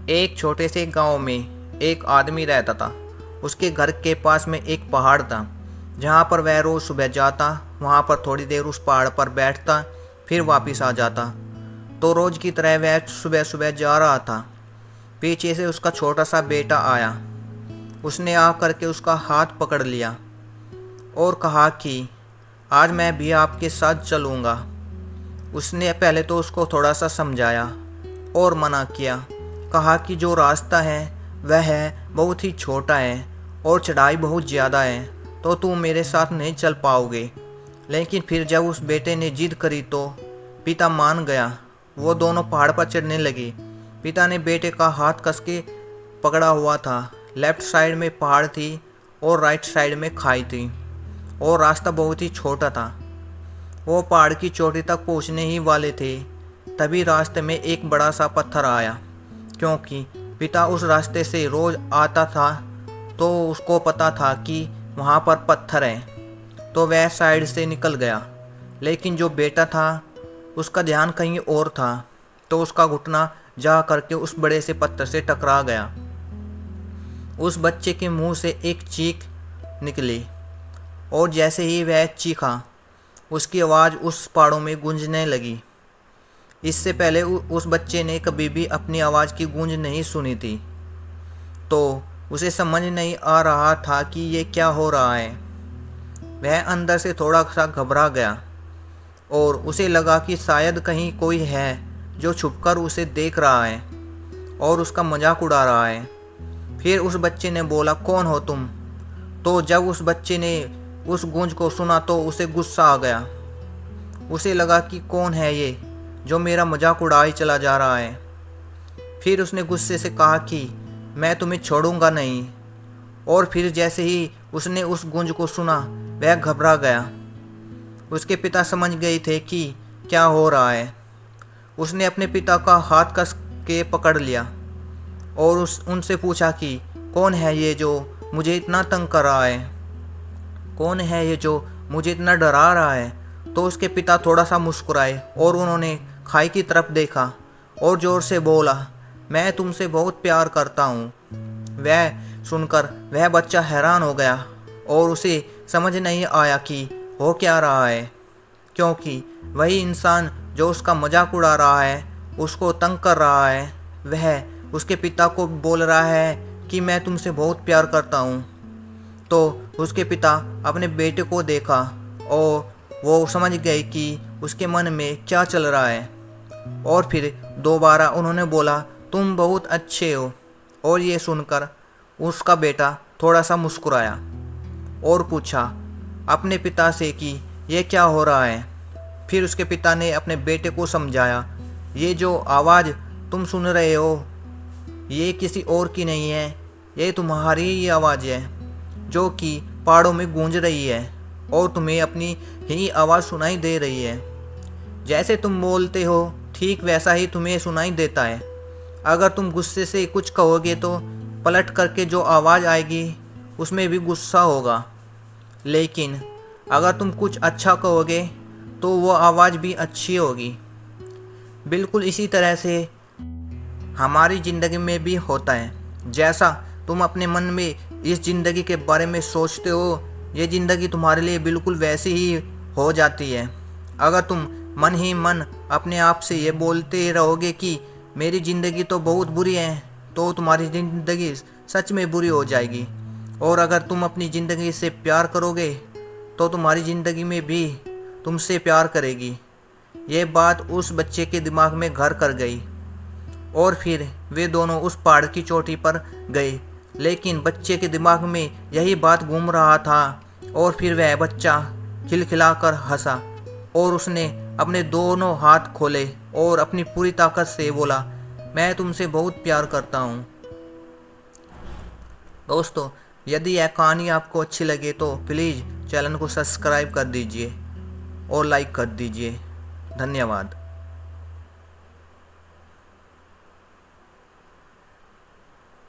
एक छोटे से गांव में एक आदमी रहता था। उसके घर के पास में एक पहाड़ था, जहां पर वह रोज़ सुबह जाता, वहां पर थोड़ी देर उस पहाड़ पर बैठता, फिर वापस आ जाता। तो रोज़ की तरह वह सुबह सुबह जा रहा था। पीछे से उसका छोटा सा बेटा आया। उसने आ करके उसका हाथ पकड़ लिया और कहा कि आज मैं भी आपके साथ चलूँगा। उसने पहले तो उसको थोड़ा सा समझाया और मना किया। कहा कि जो रास्ता है वह बहुत ही छोटा है और चढ़ाई बहुत ज़्यादा है, तो तुम मेरे साथ नहीं चल पाओगे। लेकिन फिर जब उस बेटे ने जिद करी तो पिता मान गया। वो दोनों पहाड़ पर चढ़ने लगे। पिता ने बेटे का हाथ कस के पकड़ा हुआ था। लेफ्ट साइड में पहाड़ थी और राइट साइड में खाई थी और रास्ता बहुत ही छोटा था। वो पहाड़ की चोटी तक पहुंचने ही वाले थे, तभी रास्ते में एक बड़ा सा पत्थर आया। क्योंकि पिता उस रास्ते से रोज आता था, तो उसको पता था कि वहाँ पर पत्थर है, तो वह साइड से निकल गया। लेकिन जो बेटा था उसका ध्यान कहीं और था, तो उसका घुटना जा करके उस बड़े से पत्थर से टकरा गया। उस बच्चे के मुंह से एक चीख निकली और जैसे ही वह चीखा, उसकी आवाज़ उस पहाड़ों में गूंजने लगी। इससे पहले उस बच्चे ने कभी भी अपनी आवाज़ की गूंज नहीं सुनी थी, तो उसे समझ नहीं आ रहा था कि ये क्या हो रहा है। वह अंदर से थोड़ा सा घबरा गया और उसे लगा कि शायद कहीं कोई है जो छुपकर उसे देख रहा है और उसका मजाक उड़ा रहा है। फिर उस बच्चे ने बोला, कौन हो तुम? तो जब उस बच्चे ने उस गूंज को सुना तो उसे गुस्सा आ गया। उसे लगा कि कौन है ये जो मेरा मजाक उड़ाए चला जा रहा है। फिर उसने गुस्से से कहा कि मैं तुम्हें छोड़ूंगा नहीं। और फिर जैसे ही उसने उस गूंज को सुना, वह घबरा गया। उसके पिता समझ गए थे कि क्या हो रहा है। उसने अपने पिता का हाथ कस के पकड़ लिया और उनसे पूछा कि कौन है ये जो मुझे इतना तंग कर रहा है? कौन है ये जो मुझे इतना डरा रहा है? तो उसके पिता थोड़ा सा मुस्कुराए और उन्होंने खाई की तरफ देखा और ज़ोर से बोला, मैं तुमसे बहुत प्यार करता हूँ। वह सुनकर वह बच्चा हैरान हो गया और उसे समझ नहीं आया कि हो क्या रहा है, क्योंकि वही इंसान जो उसका मजाक उड़ा रहा है, उसको तंग कर रहा है, वह उसके पिता को बोल रहा है कि मैं तुमसे बहुत प्यार करता हूँ। तो उसके पिता अपने बेटे को देखा और वो समझ गए कि उसके मन में क्या चल रहा है। और फिर दोबारा उन्होंने बोला, तुम बहुत अच्छे हो। और ये सुनकर उसका बेटा थोड़ा सा मुस्कुराया और पूछा अपने पिता से कि ये क्या हो रहा है। फिर उसके पिता ने अपने बेटे को समझाया, ये जो आवाज़ तुम सुन रहे हो, ये किसी और की नहीं है, ये तुम्हारी ही आवाज़ है जो कि पहाड़ों में गूंज रही है और तुम्हें अपनी ही आवाज़ सुनाई दे रही है। जैसे तुम बोलते हो ठीक वैसा ही तुम्हें सुनाई देता है। अगर तुम गुस्से से कुछ कहोगे तो पलट करके जो आवाज़ आएगी उसमें भी गुस्सा होगा, लेकिन अगर तुम कुछ अच्छा कहोगे तो वो आवाज़ भी अच्छी होगी। बिल्कुल इसी तरह से हमारी ज़िंदगी में भी होता है। जैसा तुम अपने मन में इस ज़िंदगी के बारे में सोचते हो, ये ज़िंदगी तुम्हारे लिए बिल्कुल वैसी ही हो जाती है। अगर तुम मन ही मन अपने आप से ये बोलते रहोगे कि मेरी ज़िंदगी तो बहुत बुरी है, तो तुम्हारी ज़िंदगी सच में बुरी हो जाएगी। और अगर तुम अपनी ज़िंदगी से प्यार करोगे तो तुम्हारी ज़िंदगी में भी तुमसे प्यार करेगी। ये बात उस बच्चे के दिमाग में घर कर गई और फिर वे दोनों उस पहाड़ की चोटी पर गए। लेकिन बच्चे के दिमाग में यही बात घूम रहा था और फिर वह बच्चा खिलखिलाकर हंसा और उसने अपने दोनों हाथ खोले और अपनी पूरी ताकत से बोला, मैं तुमसे बहुत प्यार करता हूँ। दोस्तों, यदि यह कहानी आपको अच्छी लगे तो प्लीज़ चैनल को सब्सक्राइब कर दीजिए और लाइक कर दीजिए। धन्यवाद।